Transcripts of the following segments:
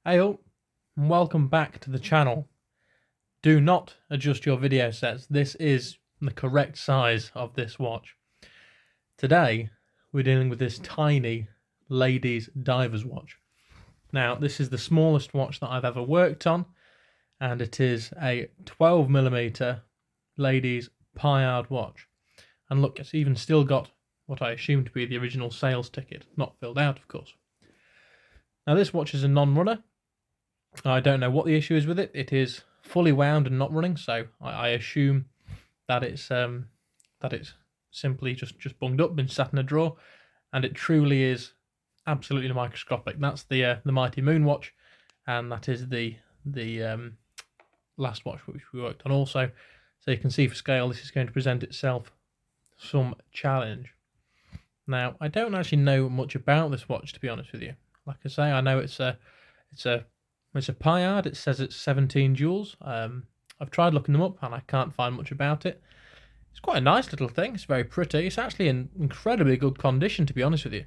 Hey up, and welcome back to the channel. Do not adjust your video sets. This is the correct size of this watch. Today, we're dealing with this tiny ladies' diver's watch. Now, this is the smallest watch that I've ever worked on, and it is a 12mm ladies' Payard watch. And look, it's even still got what I assume to be the original sales ticket, not filled out, of course. Now, this watch is a non-runner. I don't know what the issue is with it. It is fully wound and not running, so I assume that it's simply just bunged up, been sat in a drawer, and it truly is absolutely microscopic. That's the Mighty Moon watch, and that is the last watch which we worked on also. So you can see for scale, this is going to present itself some challenge. Now, I don't actually know much about this watch, to be honest with you. Like I say, I know it's a Payard. It says it's 17 joules. I've tried looking them up and I can't find much about it. It's quite a nice little thing. It's very pretty. It's actually in incredibly good condition, to be honest with you.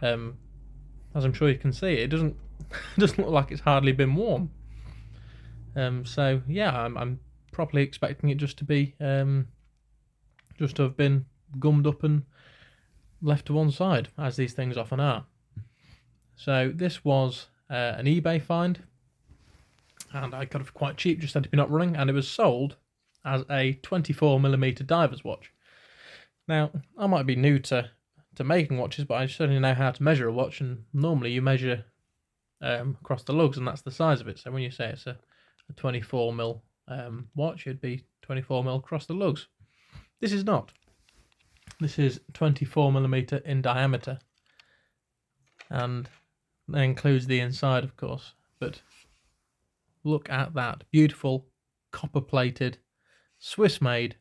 As I'm sure you can see, it doesn't look like it's hardly been worn. So yeah, I'm properly expecting it just to be just to have been gummed up and left to one side, as these things often are. So this was an eBay find, and I got it for quite cheap, just had to be not running, and it was sold as a 24mm diver's watch. Now, I might be new to making watches, but I certainly know how to measure a watch, and normally you measure across the lugs, and that's the size of it. So when you say it's a 24mm watch, it'd be 24mm across the lugs. This is not. This is 24mm in diameter, and that includes the inside, of course. But look at that beautiful copper-plated, Swiss-made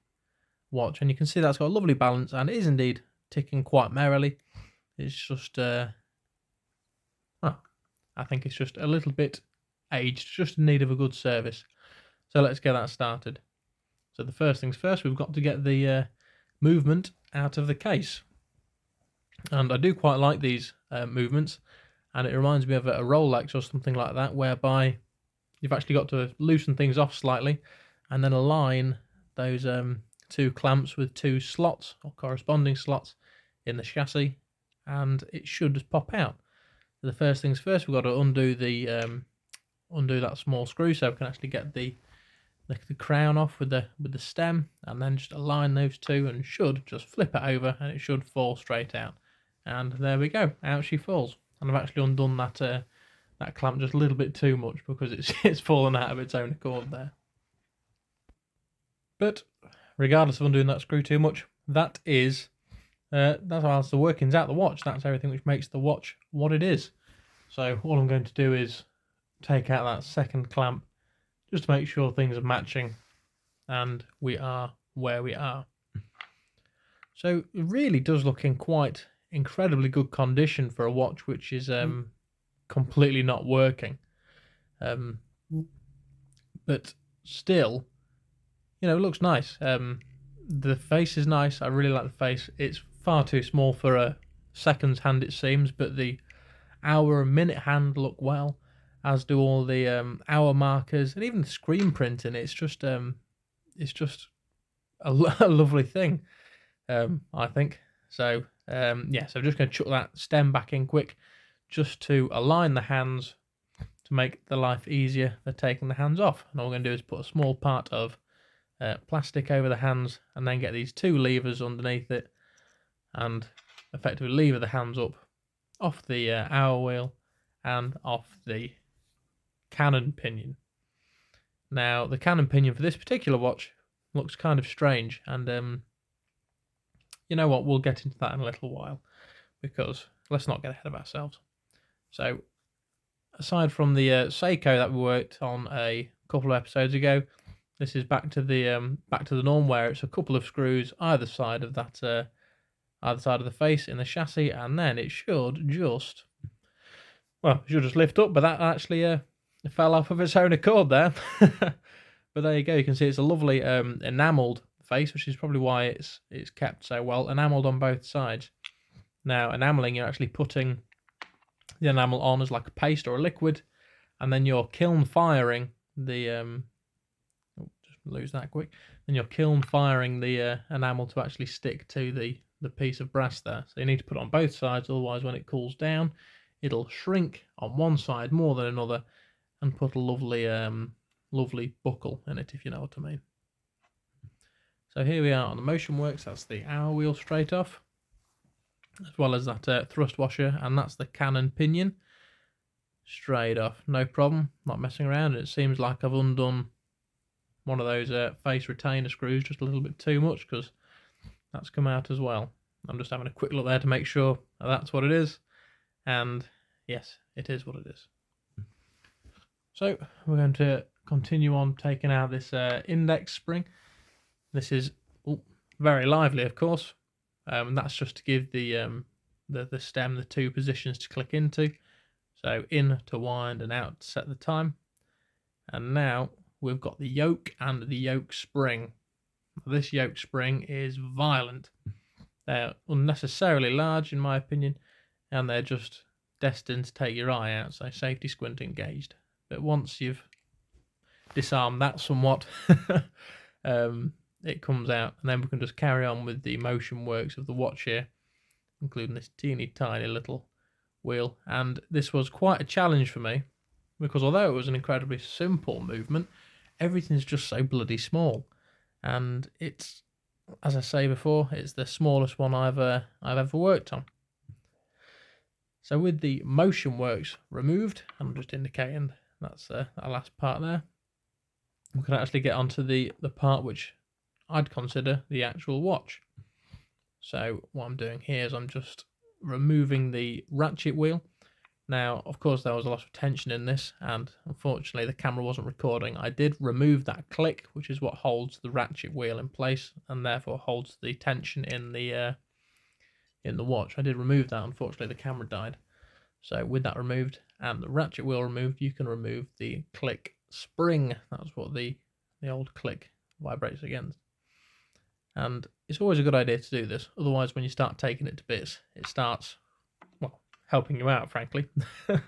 watch, and you can see that's got a lovely balance, and it is indeed ticking quite merrily. It's just, I think it's just a little bit aged, just in need of a good service. So let's get that started. So the first things first, we've got to get the movement out of the case, and I do quite like these movements, and it reminds me of a Rolex or something like that, whereby you've actually got to loosen things off slightly and then align those two clamps with two slots or corresponding slots in the chassis, and it should just pop out. So the first things first, we've got to undo that small screw so we can actually get the crown off with the stem, and then just align those two, and should just flip it over and it should fall straight out. And there we go, out she falls. And I've actually undone that clamp just a little bit too much because it's fallen out of its own accord there. But regardless of undoing that screw too much, that's the workings out the watch. That's everything which makes the watch what it is. So all I'm going to do is take out that second clamp just to make sure things are matching and we are where we are. So it really does look in quite incredibly good condition for a watch which is completely not working. But still, you know, it looks nice. The face is nice. I really like the face. It's far too small for a seconds hand, it seems, but the hour and minute hand look well, as do all the hour markers and even the screen print in it. It's just a lovely thing, I think. So yeah, so I'm just going to chuck that stem back in quick just to align the hands to make the life easier for taking the hands off. And all we're going to do is put a small part of plastic over the hands and then get these two levers underneath it and effectively lever the hands up off the hour wheel and off the cannon pinion. Now, the cannon pinion for this particular watch looks kind of strange, and you know what, we'll get into that in a little while, because let's not get ahead of ourselves. So, aside from the Seiko that we worked on a couple of episodes ago, this is back to the norm, where it's a couple of screws either side of that either side of the face in the chassis, and then it should just lift up. But that actually fell off of its own accord there. But there you go. You can see it's a lovely enamelled face, which is probably why it's kept so well. Enamelled on both sides. Now, enamelling, you're actually putting the enamel on as like a paste or a liquid, and then you're kiln firing the just lose that quick. Then you're kiln firing the enamel to actually stick to the piece of brass there. So you need to put it on both sides, otherwise when it cools down, it'll shrink on one side more than another, and put a lovely buckle in it, if you know what I mean. So here we are on the motion works. That's the hour wheel straight off, as well as that thrust washer, and that's the cannon pinion straight off, no problem, not messing around. It seems like I've undone one of those face retainer screws just a little bit too much, because that's come out as well. I'm just having a quick look there to make sure that's what it is, and yes, it is what it is. So we're going to continue on taking out this index spring. This is very lively, of course, and that's just to give the stem the two positions to click into. So in to wind and out to set the time. And now we've got the yoke and the yoke spring. This yoke spring is violent. They're unnecessarily large, in my opinion, and they're just destined to take your eye out, so safety squint engaged. But once you've disarmed that somewhat, it comes out, and then we can just carry on with the motion works of the watch here, including this teeny tiny little wheel. And this was quite a challenge for me, because although it was an incredibly simple movement, everything's just so bloody small, and it's, as I say before, it's the smallest one I've ever worked on. So with the motion works removed, I'm just indicating that's that last part there, we can actually get onto the part which I'd consider the actual watch. So what I'm doing here is I'm just removing the ratchet wheel. Now, of course, there was a lot of tension in this, and unfortunately the camera wasn't recording. I did remove that click, which is what holds the ratchet wheel in place, and therefore holds the tension in the watch. I did remove that. Unfortunately, the camera died. So with that removed and the ratchet wheel removed, you can remove the click spring. That's what the old click vibrates against. And it's always a good idea to do this. Otherwise, when you start taking it to bits, it starts, well, helping you out, frankly. So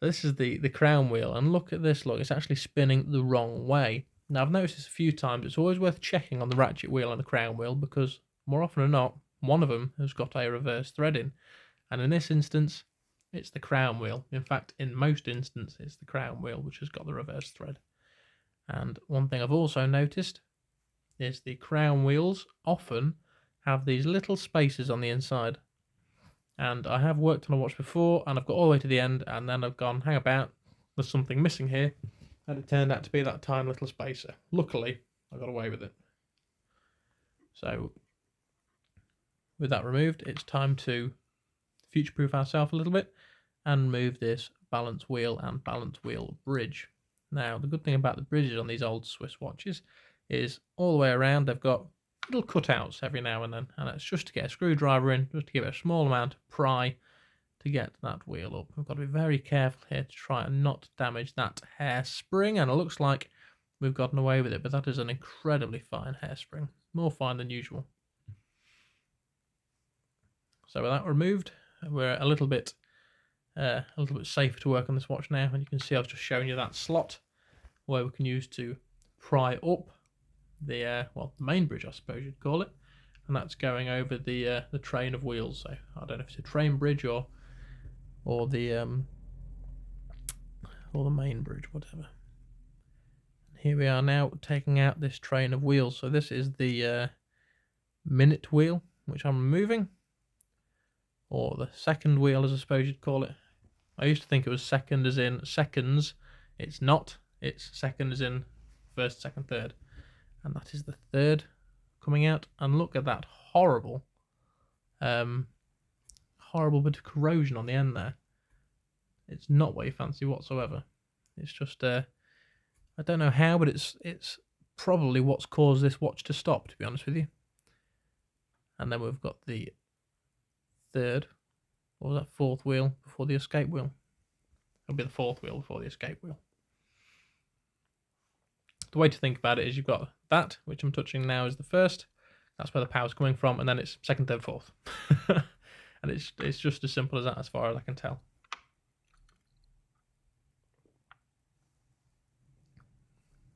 this is the crown wheel, and look at this. Look, it's actually spinning the wrong way. Now, I've noticed this a few times. It's always worth checking on the ratchet wheel and the crown wheel, because more often than not, one of them has got a reverse thread in. And in this instance, it's the crown wheel. In fact, in most instances, it's the crown wheel which has got the reverse thread. And one thing I've also noticed is the crown wheels often have these little spaces on the inside. And I have worked on a watch before, and I've got all the way to the end, and then I've gone, hang about, there's something missing here, and it turned out to be that tiny little spacer. Luckily, I got away with it. So, with that removed, it's time to future-proof ourselves a little bit and move this balance wheel and balance wheel bridge. Now, the good thing about the bridges on these old Swiss watches is all the way around they've got little cutouts every now and then, and it's just to get a screwdriver in, just to give it a small amount of pry to get that wheel up. We've got to be very careful here to try and not damage that hairspring, and it looks like we've gotten away with it, but that is an incredibly fine hairspring, more fine than usual. So with that removed, we're a little bit safer to work on this watch now, and you can see I've just shown you that slot where we can use to pry up the main bridge, I suppose you'd call it, and that's going over the train of wheels. So I don't know if it's a train bridge or the main bridge, whatever. Here we are now taking out this train of wheels. So this is the minute wheel, which I'm removing, or the second wheel, as I suppose you'd call it. I used to think it was second as in seconds. It's not. It's second as in first, second, third. And that is the third coming out. And look at that horrible bit of corrosion on the end there. It's not what you fancy whatsoever. It's just, I don't know how, but it's probably what's caused this watch to stop, to be honest with you. And then we've got the third, or was that fourth wheel before the escape wheel? It'll be the fourth wheel before the escape wheel. The way to think about it is you've got that, which I'm touching now, is the first. That's where the power's coming from, and then it's second, third, fourth. And it's just as simple as that, as far as I can tell.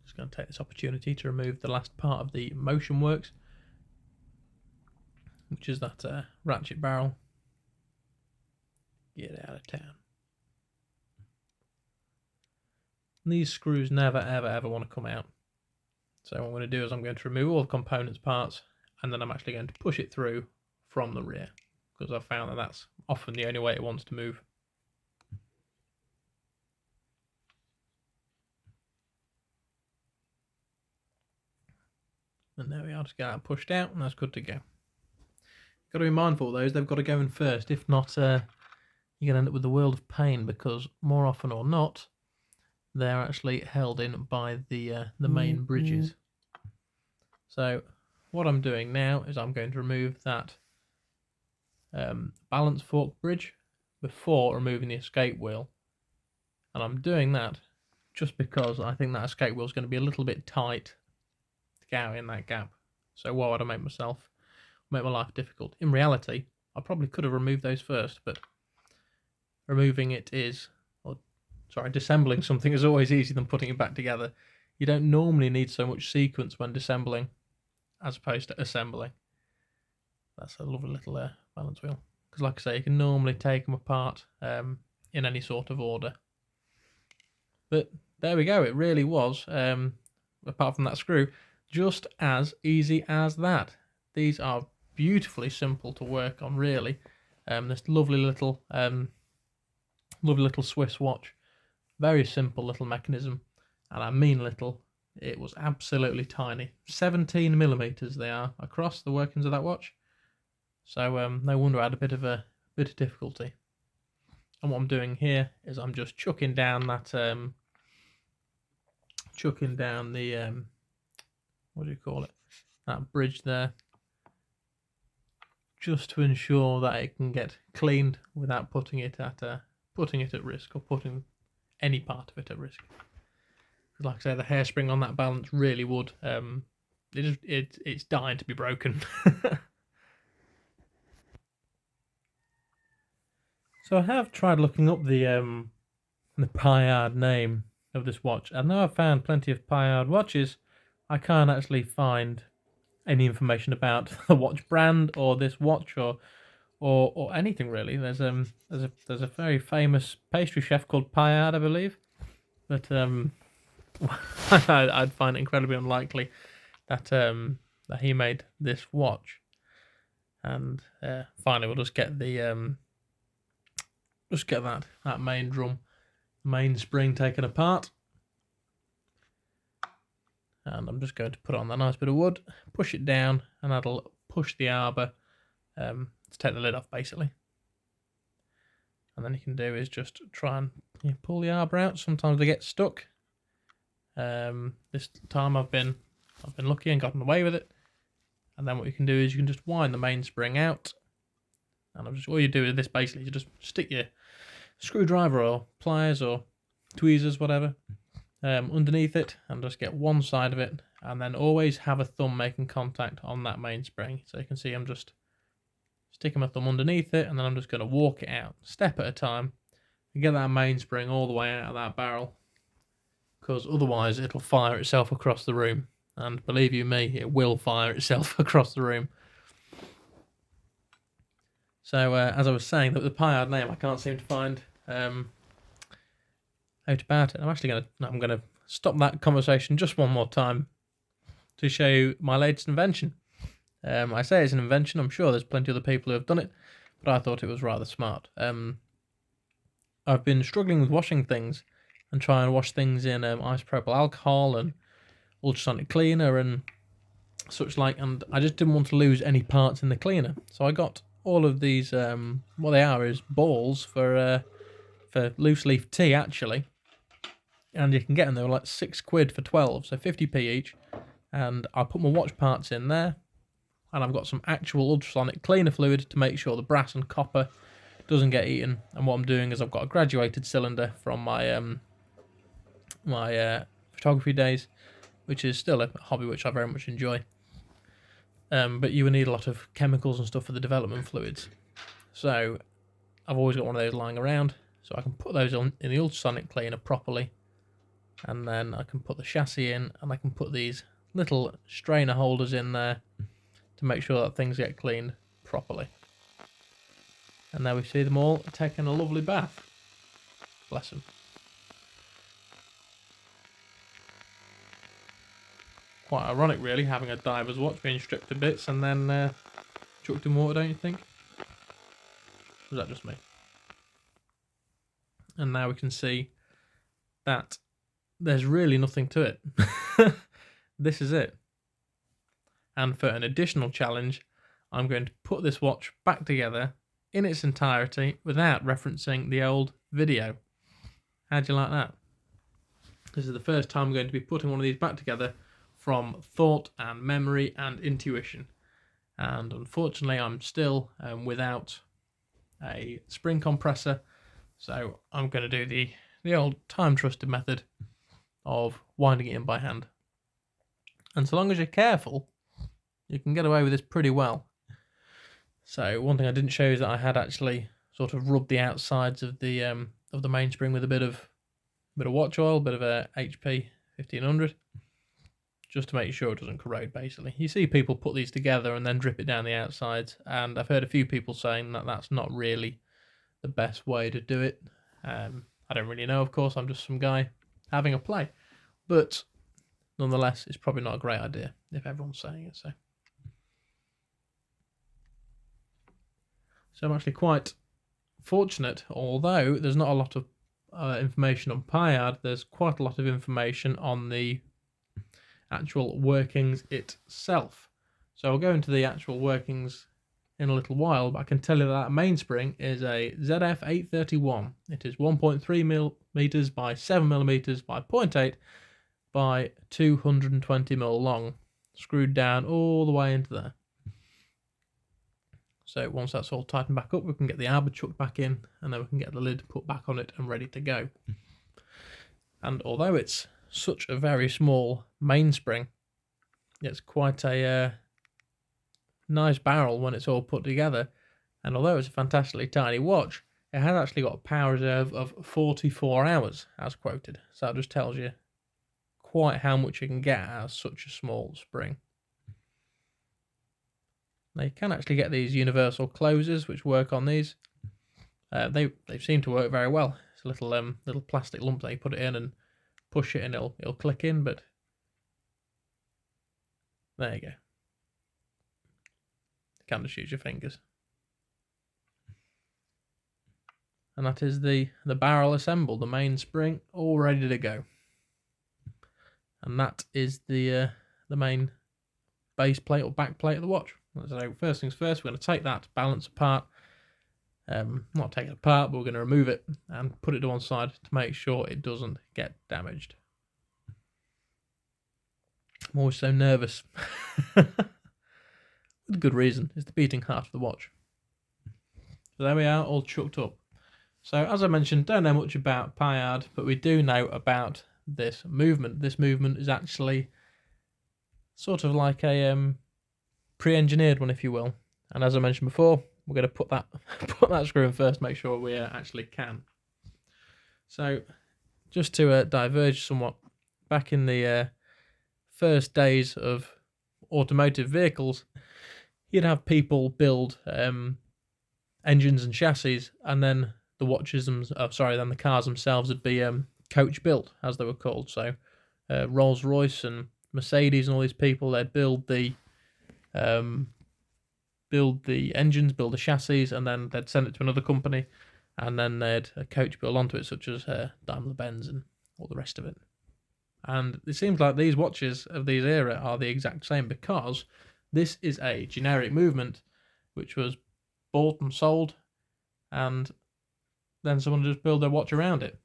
Just going to take this opportunity to remove the last part of the motion works, which is that ratchet barrel. Get out of town. And these screws never ever want to come out. So what I'm going to do is I'm going to remove all the components parts, and then I'm actually going to push it through from the rear, because I've found that that's often the only way it wants to move. And there we are, just get that pushed out, and that's good to go. Got to be mindful of those, they've got to go in first. If not, you're going to end up with a world of pain, because more often or not, they're actually held in by the main bridges. So what I'm doing now is I'm going to remove that balance fork bridge before removing the escape wheel. And I'm doing that just because I think that escape wheel is going to be a little bit tight to get out in that gap. So why would I make my life difficult? In reality, I probably could have removed those first, but disassembling something is always easier than putting it back together. You don't normally need so much sequence when disassembling as opposed to assembling. That's a lovely little balance wheel. Because like I say, you can normally take them apart in any sort of order. But there we go, it really was, apart from that screw, just as easy as that. These are beautifully simple to work on, really. This lovely little Swiss watch. Very simple little mechanism, and I mean little. It was absolutely tiny. 17mm they are across the workings of that watch. So no wonder I had a bit of difficulty. And what I'm doing here is I'm just chucking down that what do you call it? That bridge there, just to ensure that it can get cleaned without putting it at risk, or putting any part of it at risk. Like I say, the hairspring on that balance really would. It's dying to be broken. So I have tried looking up the Payard name of this watch. I know I've found plenty of Payard watches. I can't actually find any information about the watch brand or this watch or anything really. There's a very famous pastry chef called Payard, I believe, but I'd find it incredibly unlikely that he made this watch. And finally, we'll just get the that main drum, main spring taken apart. And I'm just going to put it on that nice bit of wood, push it down, and that'll push the arbor to take the lid off, basically. And then you can do is just try and pull the arbor out. Sometimes they get stuck. This time I've been lucky and gotten away with it. And then what you can do is you can just wind the mainspring out. And all you do with this basically is you just stick your screwdriver or pliers or tweezers, whatever, underneath it, and just get one side of it, and then always have a thumb making contact on that mainspring. So you can see I'm just sticking my thumb underneath it, and then I'm just going to walk it out, step at a time, and get that mainspring all the way out of that barrel, because otherwise it'll fire itself across the room. And believe you me, it will fire itself across the room. So as I was saying, the Payard name, I can't seem to find out about it. I'm going to stop that conversation just one more time to show you my latest invention. I say it's an invention. I'm sure there's plenty of other people who have done it, but I thought it was rather smart. I've been struggling with washing things and trying to wash things in isopropyl alcohol and ultrasonic cleaner and such like, and I just didn't want to lose any parts in the cleaner. So I got all of these, what they are is balls for loose leaf tea, actually. And you can get them, they were like £6 for 12, so 50p each. And I put my watch parts in there, and I've got some actual ultrasonic cleaner fluid to make sure the brass and copper doesn't get eaten. And what I'm doing is I've got a graduated cylinder from my photography days, which is still a hobby which I very much enjoy. But you would need a lot of chemicals and stuff for the development fluids. So I've always got one of those lying around, so I can put those on in the ultrasonic cleaner properly, And then I can put the chassis in, and I can put these little strainer holders in there to make sure that things get cleaned properly. And there we see them all taking a lovely bath. Bless them. Quite ironic, really, having a diver's watch being stripped to bits and then chucked in water, don't you think? Or is that just me? And now we can see that there's really nothing to it. This is it. And for an additional challenge, I'm going to put this watch back together in its entirety without referencing the old video. How do you like that? This is the first time I'm going to be putting one of these back together from thought and memory and intuition. And unfortunately, I'm still without a spring compressor, so I'm going to do the old time-trusted method of winding it in by hand. And so long as you're careful, you can get away with this pretty well. So one thing I didn't show you is that I had actually sort of rubbed the outsides of the mainspring with a bit of watch oil, a bit of a HP 1500, just to make sure it doesn't corrode, basically. You see people put these together and then drip it down the outsides, and I've heard a few people saying that that's not really the best way to do it. I don't really know, of course, I'm just some guy having a play. But nonetheless, it's probably not a great idea if everyone's saying it. So I'm actually quite fortunate, although there's not a lot of information on Payard, there's quite a lot of information on the actual workings itself. So I'll go into the actual workings in a little while, but I can tell you that mainspring is a ZF831. It is 1.3 millimeters by 7 millimeters by 0.8 by 220 mil long, screwed down all the way into there. So once that's all tightened back up, we can get the arbor chucked back in, and then we can get the lid put back on it and ready to go. And although it's such a very small mainspring, it's quite a nice barrel when it's all put together. And although it's a fantastically tiny watch, it has actually got a power reserve of 44 hours, as quoted. So that just tells you quite how much you can get out of such a small spring. Now you can actually get these universal closers which work on these. They seem to work very well. It's a little plastic lump that you put it in and push it and it'll click in, but there you go. You can't just use your fingers. And that is the barrel assembled, the mainspring all ready to go. And that is the main base plate or back plate of the watch. So first things first, we're going to take that balance apart. Not take it apart, but we're going to remove it and put it to one side to make sure it doesn't get damaged. I'm always so nervous. With good reason. It's the beating heart of the watch. So there we are, all chucked up. So as I mentioned, don't know much about Payard, but we do know about this movement. This movement is actually sort of like a pre-engineered one, if you will. And as I mentioned before, we're going to put that screw in first, make sure we actually can. So just to diverge somewhat, back in the first days of automotive vehicles, you'd have people build engines and chassis, and then the cars themselves would be coach built, as they were called. So Rolls-Royce and Mercedes and all these people, they'd build the engines, build the chassis, and then they'd send it to another company, and then they'd a coach build onto it, such as Daimler-Benz and all the rest of it. And it seems like these watches of these era are the exact same, because this is a generic movement which was bought and sold, and then someone just built their watch around it.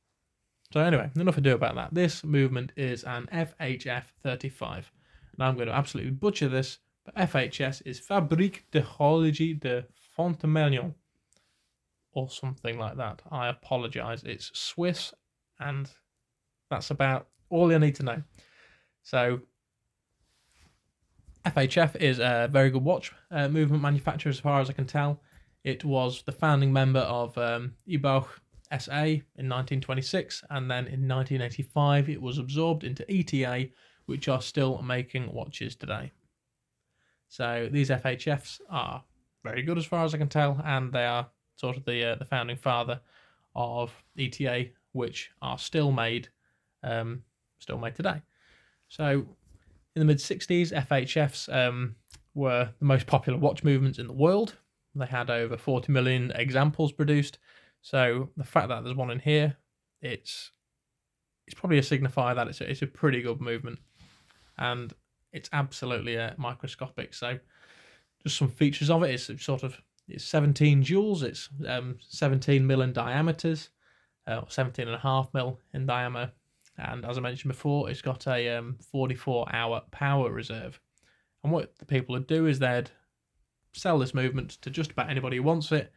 So anyway, enough ado about that. This movement is an FHF 35. Now I'm going to absolutely butcher this, but FHS is Fabrique de Horlogerie de Fontainebleau, or something like that. I apologise. It's Swiss, and that's about all you need to know. So FHF is a very good watch movement manufacturer, as far as I can tell. It was the founding member of Ibach SA in 1926, and then in 1985 it was absorbed into ETA, which are still making watches today. So these FHFs are very good as far as I can tell, and they are sort of the founding father of ETA, which are still made today. So in the mid-60s, FHFs were the most popular watch movements in the world. They had over 40 million examples produced. So the fact that there's one in here, it's probably a signifier that it's a pretty good movement, and it's absolutely microscopic. So just some features of it. It's 17 joules. It's 17 mil in diameters, 17.5 mil in diameter. And as I mentioned before, it's got a 44-hour power reserve. And what the people would do is they'd sell this movement to just about anybody who wants it,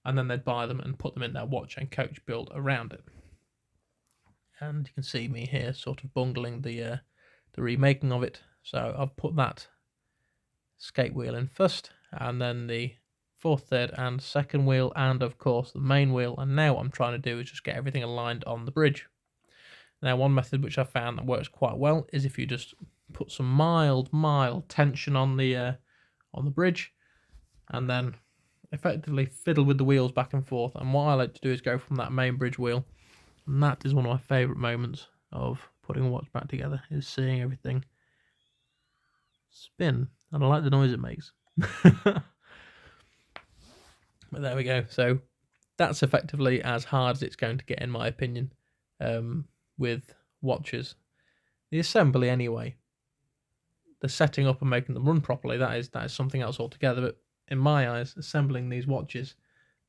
and then they'd buy them and put them in their watch and coach build around it. And you can see me here sort of bungling the remaking of it. So I've put that skate wheel in first, and then the fourth, third, and second wheel, and of course the main wheel. And now what I'm trying to do is just get everything aligned on the bridge. Now, one method which I found that works quite well is if you just put some mild tension on the bridge, and then effectively fiddle with the wheels back and forth. And what I like to do is go from that main bridge wheel, and that is one of my favourite moments of putting a watch back together, is seeing everything spin, and I like the noise it makes. But there we go. So that's effectively as hard as it's going to get, in my opinion, with watches. The assembly anyway, the setting up and making them run properly, that is something else altogether. But in my eyes, assembling these watches,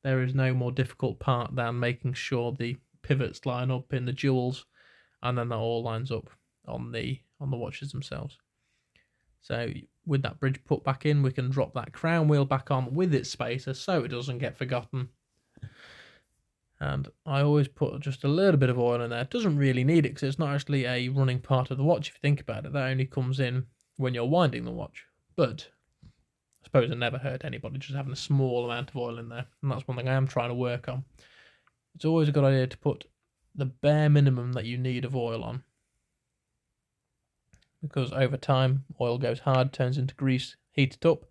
there is no more difficult part than making sure the pivots line up in the jewels, and then that all lines up on the watches themselves. So with that bridge put back in, we can drop that crown wheel back on with its spacer so it doesn't get forgotten. And I always put just a little bit of oil in there. It doesn't really need it because it's not actually a running part of the watch if you think about it. That only comes in when you're winding the watch. But I suppose it never hurt anybody just having a small amount of oil in there. And that's one thing I am trying to work on. It's always a good idea to put the bare minimum that you need of oil on, because over time oil goes hard, turns into grease, heats it up,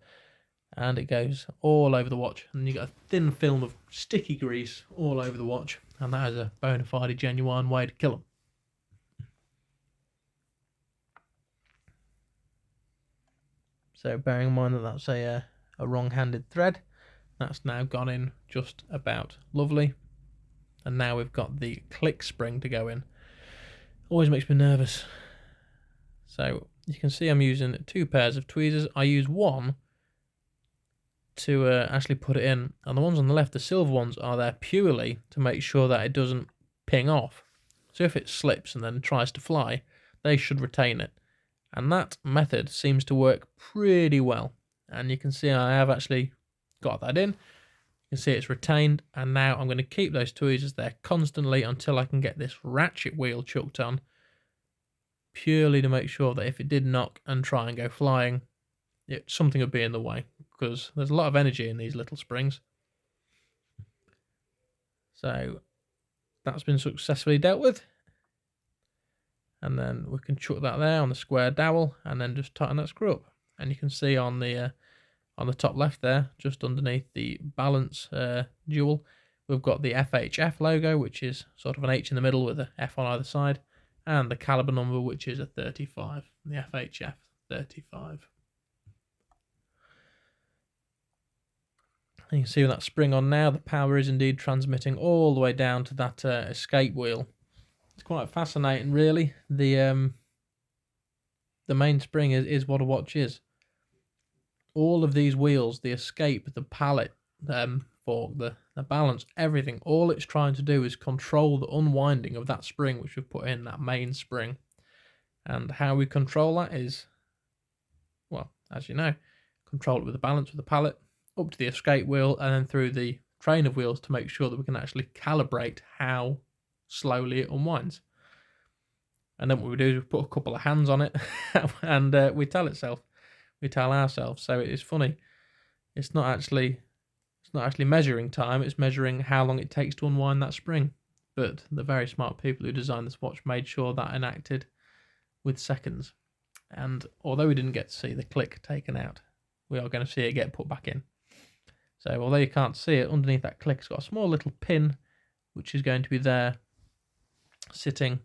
and it goes all over the watch, and you get a thin film of sticky grease all over the watch, and that is a bona fide genuine way to kill them. So bearing in mind that that's a wrong-handed thread, that's now gone in just about lovely. And now we've got the click spring to go in. Always makes me nervous. So you can see I'm using 2 pairs of tweezers. I use one to actually put it in, and the ones on the left, the silver ones, are there purely to make sure that it doesn't ping off. So if it slips and then tries to fly, they should retain it. And that method seems to work pretty well. And you can see I have actually got that in. You can see it's retained, and now I'm going to keep those tweezers there constantly until I can get this ratchet wheel chucked on, purely to make sure that if it did knock and try and go flying, something would be in the way, because there's a lot of energy in these little springs. So that's been successfully dealt with, and then we can chuck that there on the square dowel and then just tighten that screw up. And you can see on the top left there, just underneath the balance jewel, we've got the FHF logo, which is sort of an H in the middle with an F on either side, and the caliber number, which is a 35, the FHF 35. And you can see with that spring on now, the power is indeed transmitting all the way down to that escape wheel. It's quite fascinating, really. The main spring is what a watch is. All of these wheels, the escape, the pallet, fork, the balance, everything, all it's trying to do is control the unwinding of that spring which we've put in, that main spring. And how we control that is, well, as you know, control it with the balance with the pallet, up to the escape wheel, and then through the train of wheels to make sure that we can actually calibrate how slowly it unwinds. And then what we do is we put a couple of hands on it and we tell ourselves. So it is funny. It's not actually measuring time, it's measuring how long it takes to unwind that spring. but the very smart people who designed this watch made sure that enacted with seconds. And although we didn't get to see the click taken out, we are going to see it get put back in. So although you can't see it, underneath that click it's got a small little pin which is going to be there sitting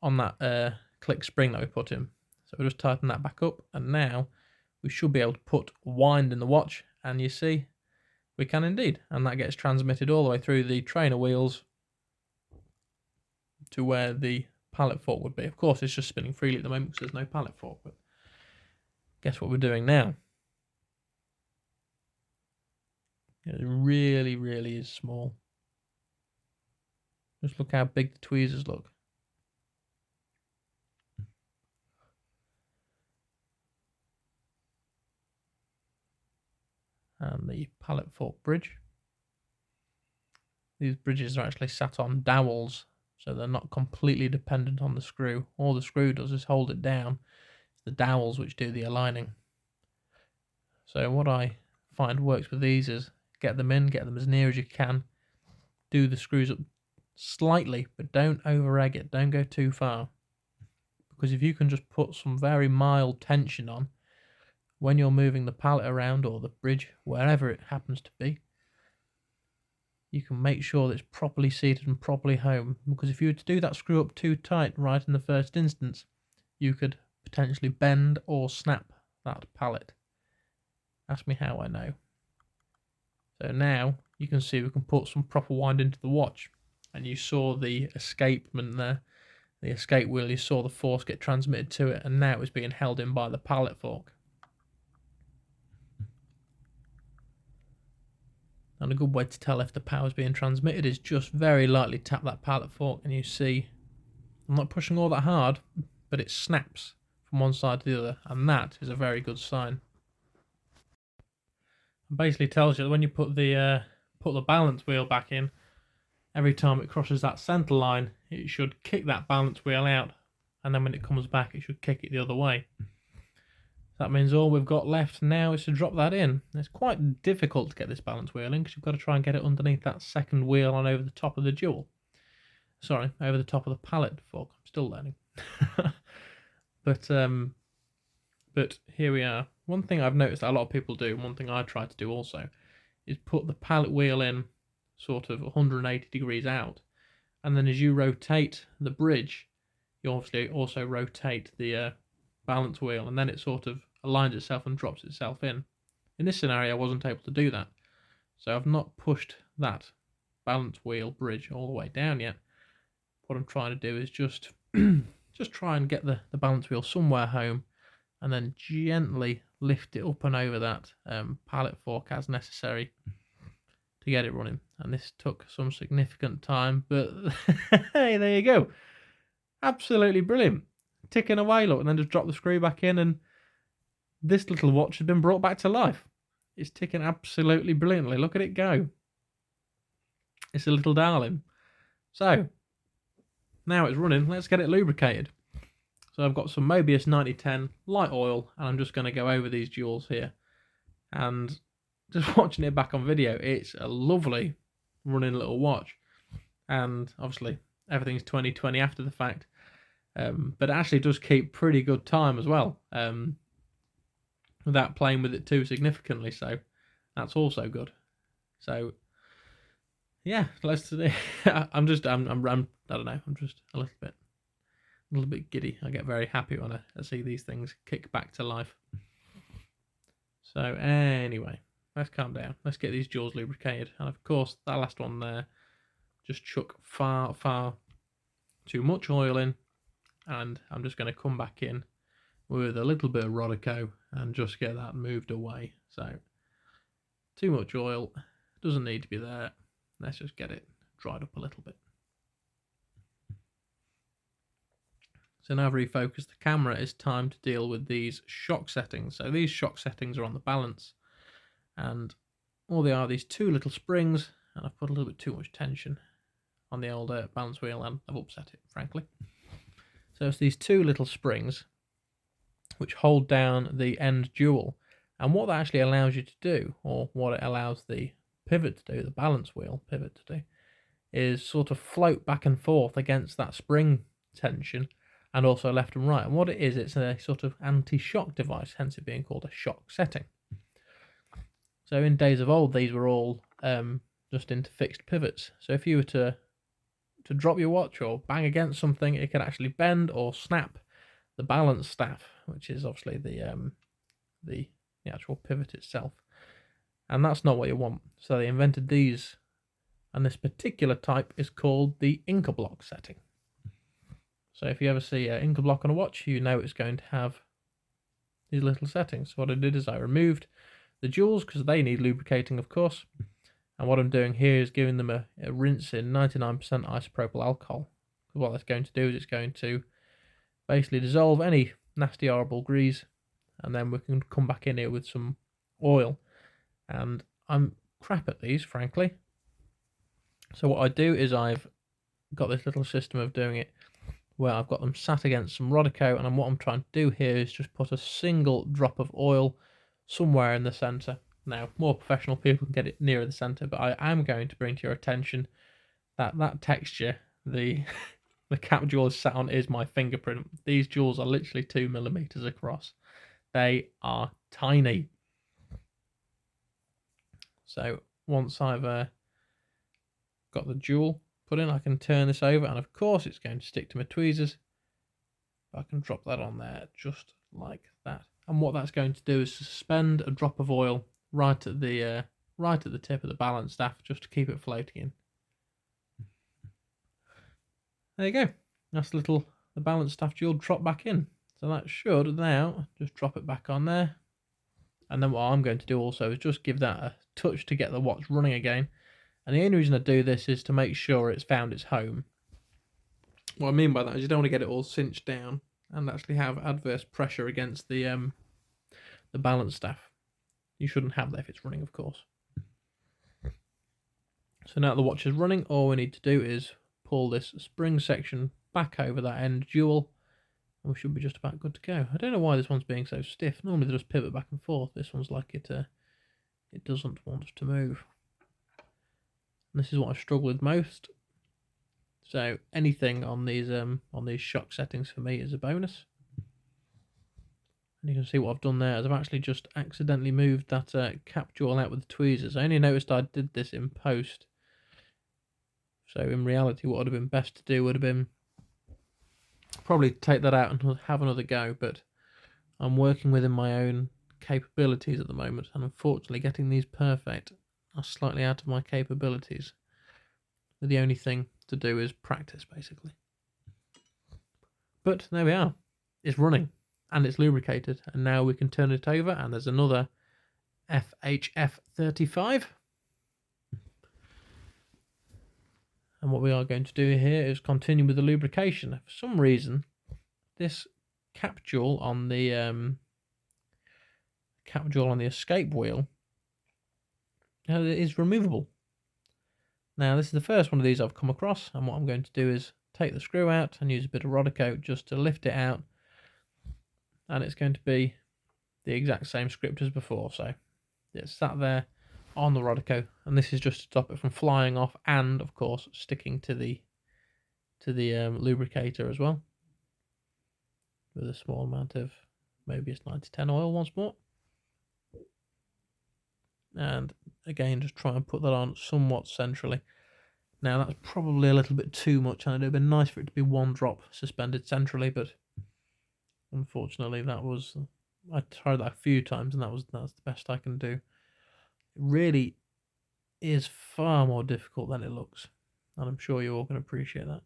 on that click spring that we put in. So we'll just tighten that back up, and now we should be able to put wind in the watch, and you see we can indeed, and that gets transmitted all the way through the trainer wheels to where the pallet fork would be. Of course it's just spinning freely at the moment because there's no pallet fork, but guess what we're doing now? It really, really is small. Just look how big the tweezers look. And the pallet fork bridge. These bridges are actually sat on dowels, so they're not completely dependent on the screw. All the screw does is hold it down. It's the dowels which do the aligning. So what I find works with these is get them in, get them as near as you can, do the screws up slightly, but don't over egg it, don't go too far. Because if you can just put some very mild tension on, when you're moving the pallet around or the bridge, wherever it happens to be, you can make sure that it's properly seated and properly home. Because if you were to do that screw up too tight right in the first instance, you could potentially bend or snap that pallet. Ask me how I know. So now you can see we can put some proper wind into the watch. And you saw the escapement there, the escape wheel, you saw the force get transmitted to it, and now it's being held in by the pallet fork. And a good way to tell if the power is being transmitted is just very lightly tap that pallet fork, and you see I'm not pushing all that hard, but it snaps from one side to the other, and that is a very good sign. It basically tells you that when you put the balance wheel back in, every time it crosses that centre line, it should kick that balance wheel out, and then when it comes back, it should kick it the other way. That means all we've got left now is to drop that in. It's quite difficult to get this balance wheel in because you've got to try and get it underneath that second wheel and over the top of the jewel. Sorry, over the top of the pallet fork. I'm still learning. But here we are. One thing I've noticed that a lot of people do, and one thing I try to do also, is put the pallet wheel in sort of 180 degrees out, and then as you rotate the bridge, you obviously also rotate the balance wheel, and then it sort of aligns itself and drops itself in. In this scenario I wasn't able to do that, so I've not pushed that balance wheel bridge all the way down yet. What I'm trying to do is just try and get the balance wheel somewhere home, and then gently lift it up and over that pallet fork as necessary to get it running. And this took some significant time, but hey, there you go. Absolutely brilliant. Ticking away, look, and then just drop the screw back in, and this little watch has been brought back to life. It's ticking absolutely brilliantly. Look at it go. It's a little darling. So, now it's running, let's get it lubricated. So I've got some Mobius 9010 light oil, and I'm just going to go over these jewels here. And just watching it back on video, it's a lovely running little watch. And obviously, everything's 20/20 after the fact. But it actually does keep pretty good time as well, without playing with it too significantly. So that's also good. So yeah, let's. I'm just I don't know. I'm just a little bit giddy. I get very happy when I see these things kick back to life. So anyway, let's calm down. Let's get these jewels lubricated. And of course, that last one there, just chuck far too much oil in. And I'm just going to come back in with a little bit of Rodico and just get that moved away. So, too much oil, doesn't need to be there. Let's just get it dried up a little bit. So now I've refocused the camera, it's time to deal with these shock settings. So these shock settings are on the balance, and all they are these two little springs, and I've put a little bit too much tension on the old balance wheel, and I've upset it, frankly. So it's these two little springs which hold down the end jewel, and what that actually allows you to do, or what it allows the pivot to do, the balance wheel pivot to do, is sort of float back and forth against that spring tension, and also left and right. And what it is, it's a sort of anti-shock device, hence it being called a shock setting. So in days of old, these were all just into fixed pivots. So if you were to drop your watch or bang against something, it could actually bend or snap the balance staff, which is obviously the actual pivot itself. And that's not what you want. So they invented these, and this particular type is called the Inca block setting. So if you ever see an Inca block on a watch, you know it's going to have these little settings. So what I did is I removed the jewels, because they need lubricating, of course. And what I'm doing here is giving them a rinse in 99% isopropyl alcohol. What that's going to do is it's going to basically dissolve any nasty horrible grease, and then we can come back in here with some oil. And I'm crap at these, frankly. So what I do is I've got this little system of doing it where I've got them sat against some Rodico, and what I'm trying to do here is just put a single drop of oil somewhere in the centre. Now, more professional people can get it nearer the centre, but I am going to bring to your attention that that texture, the cap jewel is sat on, is my fingerprint. These jewels are literally 2 millimeters across. They are tiny. So once I've got the jewel put in, I can turn this over, and of course it's going to stick to my tweezers. I can drop that on there just like that. And what that's going to do is suspend a drop of oil right at the tip of the balance staff, just to keep it floating in. There you go. That's the balance staff jewel drop back in. So that should now just drop it back on there. And then what I'm going to do also is just give that a touch to get the watch running again. And the only reason I do this is to make sure it's found its home. What I mean by that is you don't want to get it all cinched down and actually have adverse pressure against the balance staff. You shouldn't have that if it's running, of course. So now the watch is running, all we need to do is pull this spring section back over that end jewel, and we should be just about good to go. I don't know why this one's being so stiff. Normally they just pivot back and forth. This one's like it doesn't want to move. And this is what I struggle with most. So anything on these shock settings for me is a bonus. And you can see what I've done there is I've actually just accidentally moved that cap jewel out with the tweezers. I only noticed I did this in post. So in reality, what would have been best to do would have been probably take that out and have another go. But I'm working within my own capabilities at the moment, and unfortunately getting these perfect are slightly out of my capabilities. But the only thing to do is practice, basically. But there we are. It's running. And it's lubricated, and now we can turn it over, and there's another FHF35. And what we are going to do here is continue with the lubrication. For some reason, this cap jewel on the escape wheel is removable. Now, this is the first one of these I've come across, and what I'm going to do is take the screw out and use a bit of Rodico just to lift it out. And it's going to be the exact same script as before. So it's sat there on the Rodico, and this is just to stop it from flying off, and of course sticking to the lubricator as well, with a small amount of maybe it's 90-10 oil once more. And again, just try and put that on somewhat centrally. Now that's probably a little bit too much, and it'd have been nice for it to be one drop suspended centrally, but unfortunately, I tried that a few times, and that's the best I can do. It really is far more difficult than it looks, and I'm sure you all can appreciate that.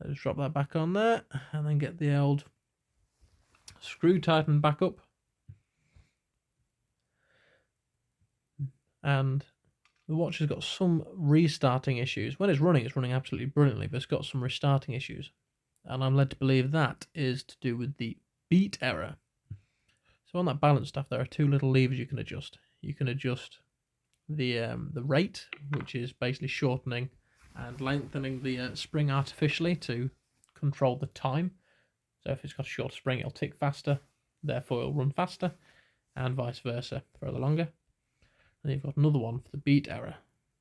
Let's drop that back on there, and then get the old screw tightened back up. And the watch has got some restarting issues. When it's running absolutely brilliantly, but it's got some restarting issues. And I'm led to believe that is to do with the beat error. So on that balance staff, there are two little levers you can adjust. You can adjust the rate, which is basically shortening and lengthening the spring artificially to control the time. So if it's got a short spring, it'll tick faster, therefore it'll run faster, and vice versa, further longer. And you've got another one for the beat error.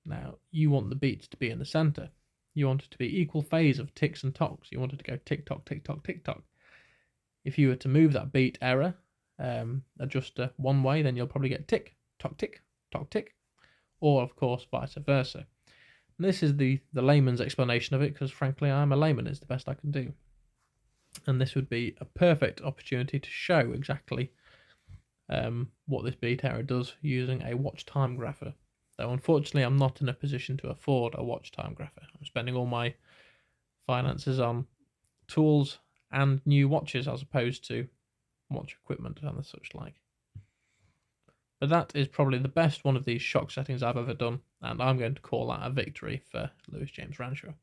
Now, you want the beats to be in the center. You want it to be equal phase of ticks and tocks. You want it to go tick tock, tick tock, tick tock. If you were to move that beat error adjuster one way, then you'll probably get tick, tock, tick, tock, tick, or of course vice versa. And this is the layman's explanation of it, because frankly I'm a layman, it's the best I can do. And this would be a perfect opportunity to show exactly what this beat error does using a watch time grapher. Though unfortunately I'm not in a position to afford a watch time grapher. I'm spending all my finances on tools and new watches as opposed to watch equipment and the such like. But that is probably the best one of these shock settings I've ever done, and I'm going to call that a victory for Lewis James Ranshaw.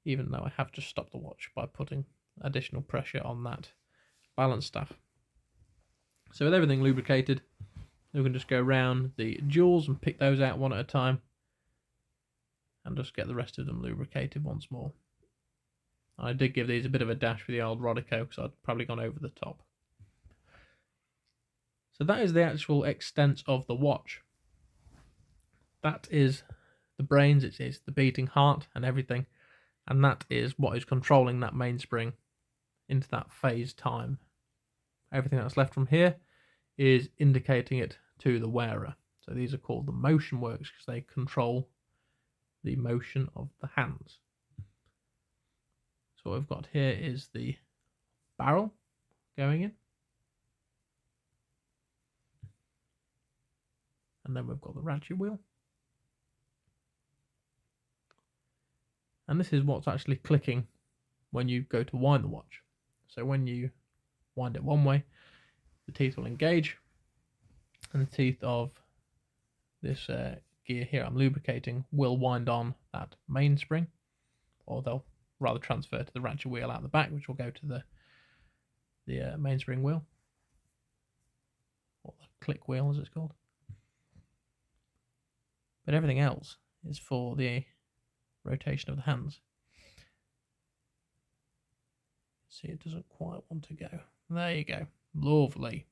Even though I have just stopped the watch by putting additional pressure on that balance staff. So with everything lubricated, we can just go around the jewels and pick those out one at a time, and just get the rest of them lubricated once more. I did give these a bit of a dash with the old Rodico because I'd probably gone over the top. So that is the actual extent of the watch. That is the brains, it is the beating heart and everything, and that is what is controlling that mainspring into that phase time. Everything that's left from here is indicating it to the wearer. So these are called the motion works because they control the motion of the hands. So what we've got here is the barrel going in. And then we've got the ratchet wheel. And this is what's actually clicking when you go to wind the watch. So when you wind it one way, the teeth will engage, and the teeth of this gear here I'm lubricating will wind on that mainspring, or they'll rather transfer to the ratchet wheel out the back, which will go to the mainspring wheel, or the click wheel as it's called. But everything else is for the rotation of the hands. See, it doesn't quite want to go. There you go. Lovely.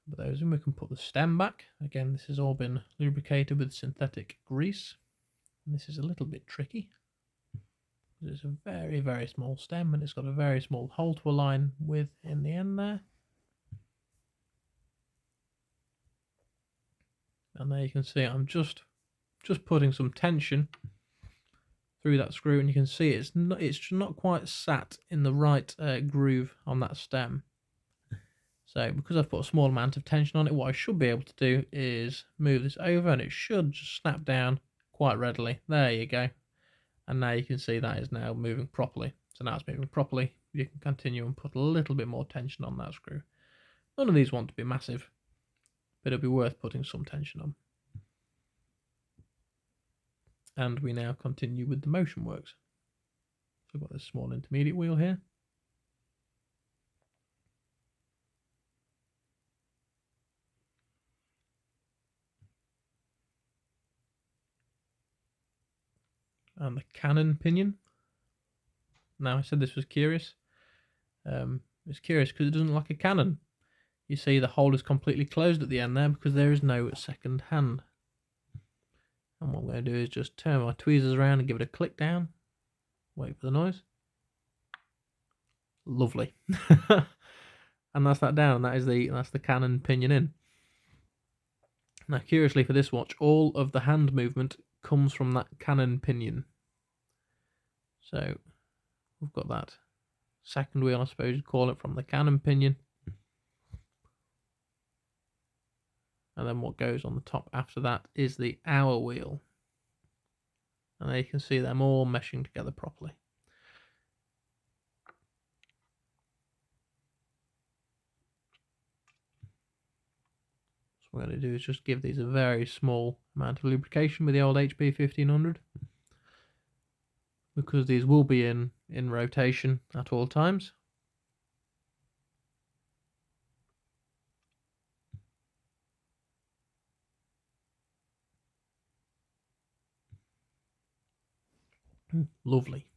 But those in, we can put the stem back. Again, this has all been lubricated with synthetic grease. And this is a little bit tricky. It's a very, very small stem, and it's got a very small hole to align with in the end there. And there you can see I'm just putting some tension through that screw, and you can see it's not quite sat in the right groove on that stem. So because I've put a small amount of tension on it, what I should be able to do is move this over, and it should just snap down quite readily. There you go. And now you can see that is now moving properly. So now it's moving properly. You can continue and put a little bit more tension on that screw. None of these want to be massive, but it'll be worth putting some tension on. And we now continue with the motion works. So I've got this small intermediate wheel here. And the cannon pinion. Now, I said this was curious. It's curious because it doesn't look like a cannon. You see the hole is completely closed at the end there because there is no second hand. And what I'm going to do is just turn my tweezers around and give it a click down. Wait for the noise. Lovely. And that's that down. That's the cannon pinion in. Now, curiously for this watch, all of the hand movement comes from that cannon pinion. So we've got that second wheel, I suppose you'd call it, from the cannon pinion. And then what goes on the top after that is the hour wheel. And there you can see them all meshing together properly. So what we're going to do is just give these a very small amount of lubrication with the old HP 1500. Because these will be in rotation at all times. Lovely.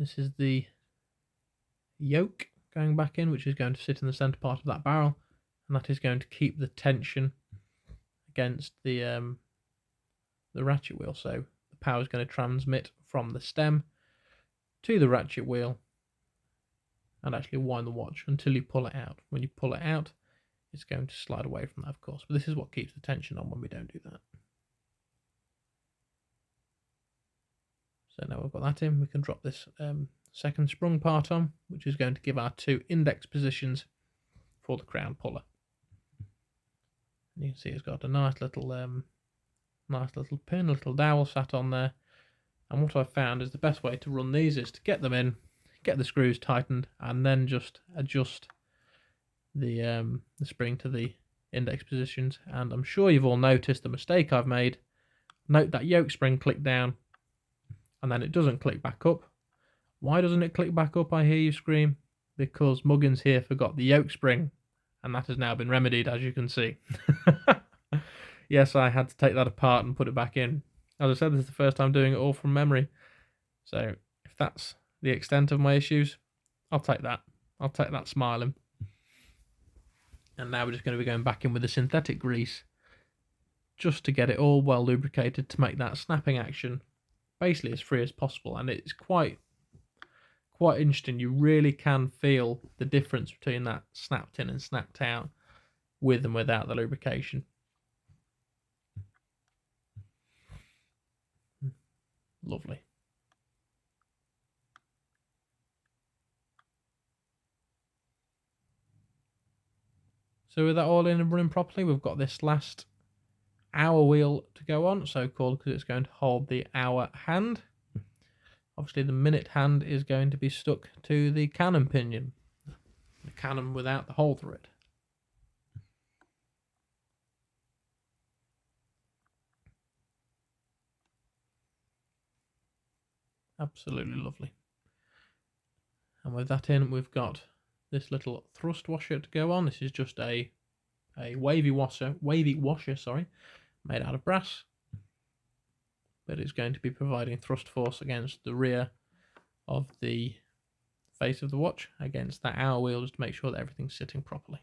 This is the yoke going back in, which is going to sit in the center part of that barrel, and that is going to keep the tension against the ratchet wheel. So the power is going to transmit from the stem to the ratchet wheel and actually wind the watch until you pull it out. When you pull it out, it's going to slide away from that, of course, but this is what keeps the tension on when we don't do that. So now we've got that in, we can drop this second sprung part on, which is going to give our 2 index positions for the crown puller. And you can see it's got a nice little pin, a little dowel sat on there. And what I've found is the best way to run these is to get them in, get the screws tightened, and then just adjust the spring to the index positions. And I'm sure you've all noticed the mistake I've made. Note that yoke spring click down, and then it doesn't click back up. Why doesn't it click back up, I hear you scream? Because Muggins here forgot the yoke spring, and that has now been remedied, as you can see. Yes, I had to take that apart and put it back in. As I said, this is the first time doing it all from memory. So if that's the extent of my issues, I'll take that. I'll take that smiling. And now we're just going to be going back in with the synthetic grease, just to get it all well lubricated to make that snapping action basically as free as possible. And it's quite interesting. You really can feel the difference between that snapped in and snapped out with and without the lubrication. Lovely. So with that all in and running properly, we've got this last hour wheel to go on, so called because it's going to hold the hour hand. Obviously the minute hand is going to be stuck to the cannon pinion, the cannon without the hole through it. Absolutely lovely. And with that in, we've got this little thrust washer to go on. This is just a wavy washer, made out of brass, but it's going to be providing thrust force against the rear of the face of the watch, against that hour wheel, just to make sure that everything's sitting properly.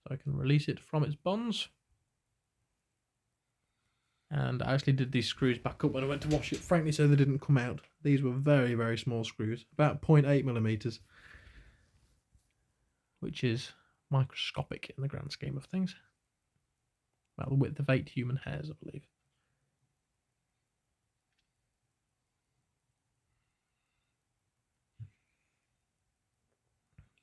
So I can release it from its bonds. And I actually did these screws back up when I went to wash it, frankly, so they didn't come out. These were very, very small screws, about 0.8 millimeters, which is microscopic in the grand scheme of things. About the width of 8 human hairs, I believe.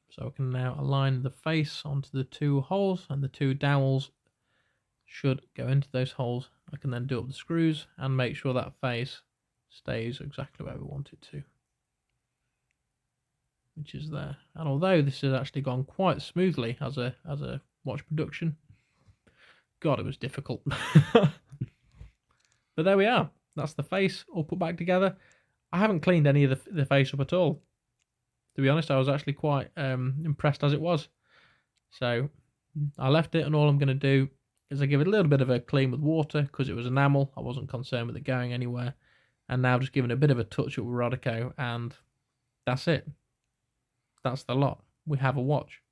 So I can now align the face onto the 2 holes, and the 2 dowels should go into those holes. I can then do up the screws and make sure that face stays exactly where we want it to, which is there. And although this has actually gone quite smoothly as a watch production, God, it was difficult. But there we are. That's the face all put back together. I haven't cleaned any of the face up at all. To be honest, I was actually quite impressed as it was. So I left it, and all I'm going to do is I give it a little bit of a clean with water because it was enamel. I wasn't concerned with it going anywhere. And now just giving it a bit of a touch up with Rodico, and that's it. That's the lot. We have a watch.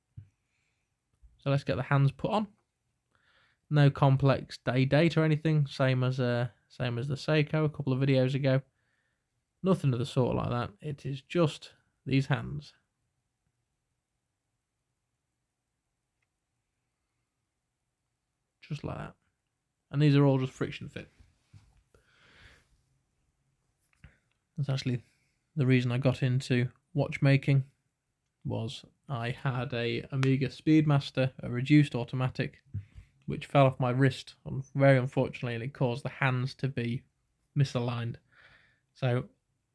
So let's get the hands put on. No complex day date or anything. Same as the Seiko a couple of videos ago. Nothing of the sort like that. It is just these hands. Just like that. And these are all just friction fit. That's actually the reason I got into watchmaking. Was I had a Omega Speedmaster, a reduced automatic, which fell off my wrist very unfortunately, and it caused the hands to be misaligned. So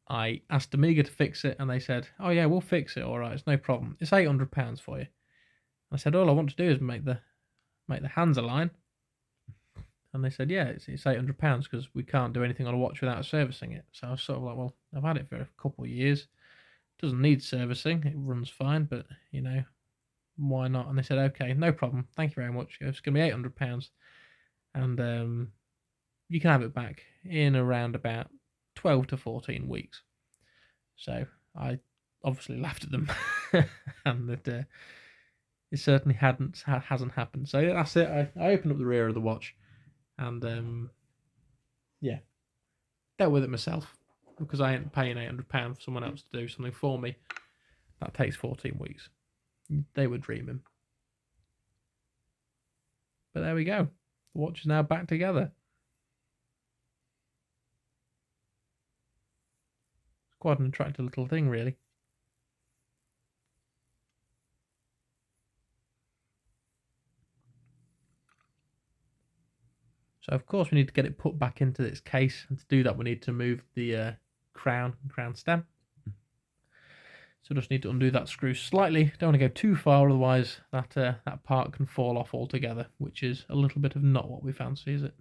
I asked Omega to fix it, and they said, "Oh yeah, we'll fix it. All right, it's no problem. It's £800 for you." I said, "All I want to do is make the hands align." And they said, "Yeah, it's £800 because we can't do anything on a watch without servicing it." So I was sort of like, "Well, I've had it for a couple of years. It doesn't need servicing. It runs fine, but you know, why not?" And they said, "Okay, no problem. Thank you very much. It's going to be £800." And you can have it back in around about 12 to 14 weeks. So I obviously laughed at them, and that it certainly hasn't happened. So that's it. I opened up the rear of the watch, and yeah, dealt with it myself because I ain't paying £800 for someone else to do something for me. That takes 14 weeks. They were dreaming. But there we go. The watch is now back together. It's quite an attractive little thing, really. So of course we need to get it put back into its case, and to do that we need to move the crown stem. So just need to undo that screw slightly. Don't want to go too far, otherwise that part can fall off altogether, which is a little bit of not what we fancy, is it?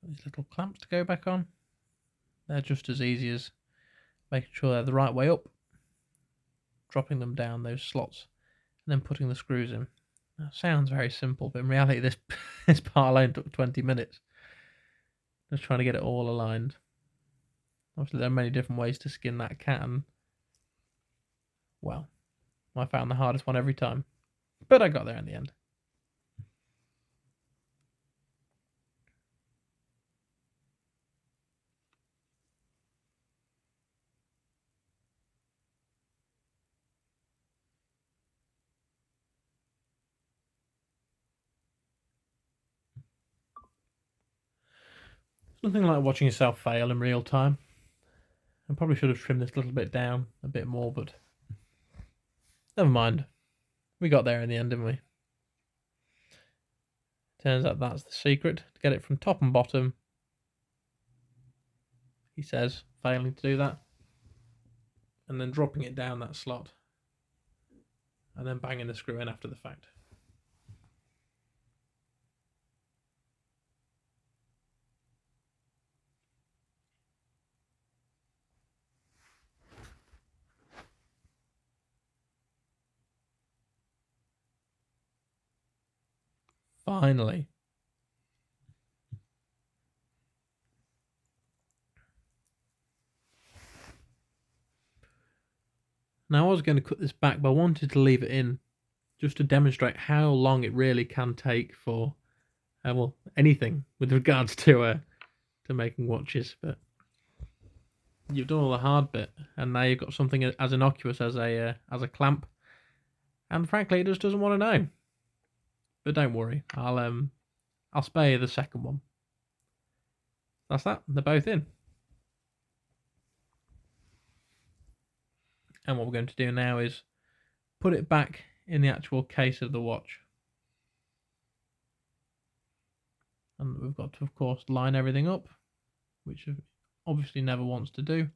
These little clamps to go back on. They're just as easy as making sure they're the right way up, dropping them down those slots, and then putting the screws in. That sounds very simple, but in reality this this part alone took 20 minutes. Just trying to get it all aligned. Obviously there are many different ways to skin that cat, and well, I found the hardest one every time. But I got there in the end. Nothing like watching yourself fail in real time. I probably should have trimmed this a little bit down a bit more, but never mind. We got there in the end, didn't we? Turns out that's the secret, to get it from top and bottom. He says, failing to do that. And then dropping it down that slot. And then banging the screw in after the fact. Finally. Now I was going to cut this back, but I wanted to leave it in just to demonstrate how long it really can take for, well, anything with regards to making watches. But you've done all the hard bit, and now you've got something as innocuous as a clamp. And frankly, it just doesn't want to know. But don't worry, I'll spare you the second one. That's that. They're both in. And what we're going to do now is put it back in the actual case of the watch. And we've got to, of course, line everything up, which obviously never wants to do.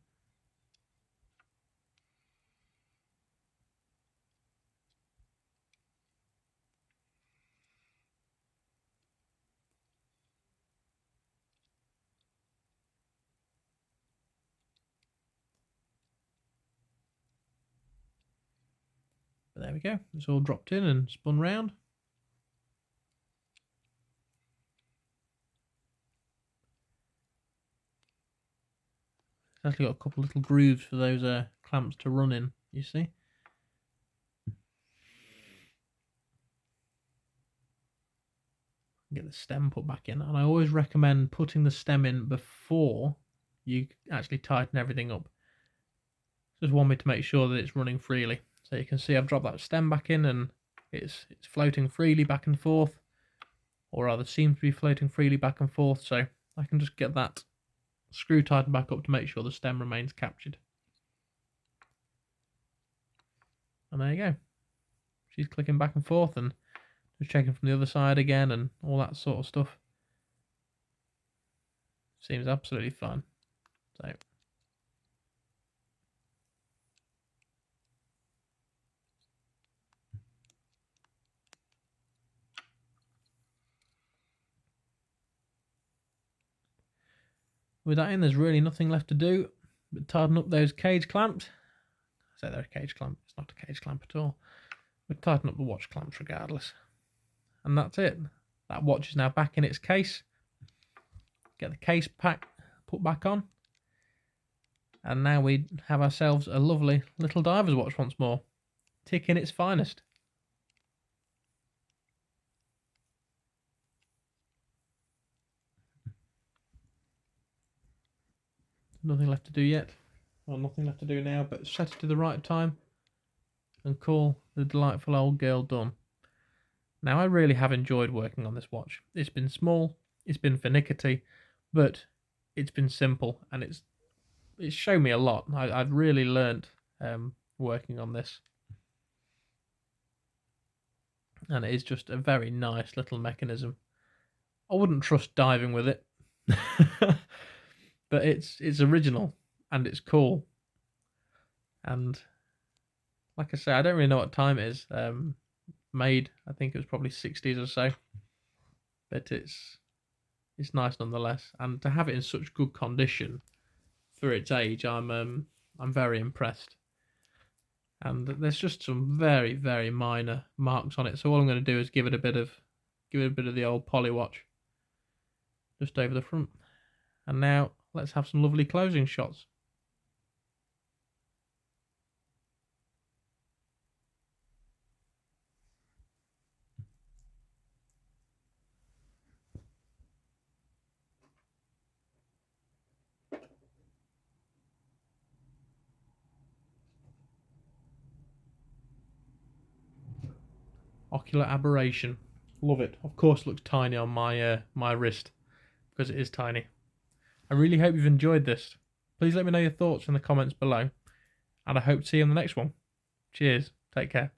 But there we go. It's all dropped in and spun round. It's actually got a couple little grooves for those clamps to run in, you see. Get the stem put back in, and I always recommend putting the stem in before you actually tighten everything up. Just want me to make sure that it's running freely. So you can see I've dropped that stem back in, and it's floating freely back and forth, or rather seems to be floating freely back and forth. So I can just get that screw tightened back up to make sure the stem remains captured. And there you go. She's clicking back and forth and just checking from the other side again and all that sort of stuff. Seems absolutely fun. So with that in, there's really nothing left to do but tighten up those cage clamps. say they're a cage clamp. It's not a cage clamp at all. We tighten up the watch clamps regardless. And that's it. That watch is now back in its case. Get the case pack put back on. And now we have ourselves a lovely little diver's watch once more. Ticking its finest. Nothing left to do yet. Well, nothing left to do now but set it to the right time and call the delightful old girl done. Now, I really have enjoyed working on this watch. It's been small, it's been finicky, but it's been simple, and it's shown me a lot. I've really learnt working on this. And it is just a very nice little mechanism. I wouldn't trust diving with it. But it's original and it's cool. And like I say, I don't really know what time it is. Made, I think it was probably 60's or so. But it's nice nonetheless. And to have it in such good condition for its age, I'm very impressed. And there's just some very, very minor marks on it. So all I'm going to do is give it a bit of the old polywatch just over the front. And now let's have some lovely closing shots. Ocular aberration. Love it. Of course, it looks tiny on my wrist because it is tiny. I really hope you've enjoyed this. Please let me know your thoughts in the comments below, and I hope to see you on the next one. Cheers. Take care.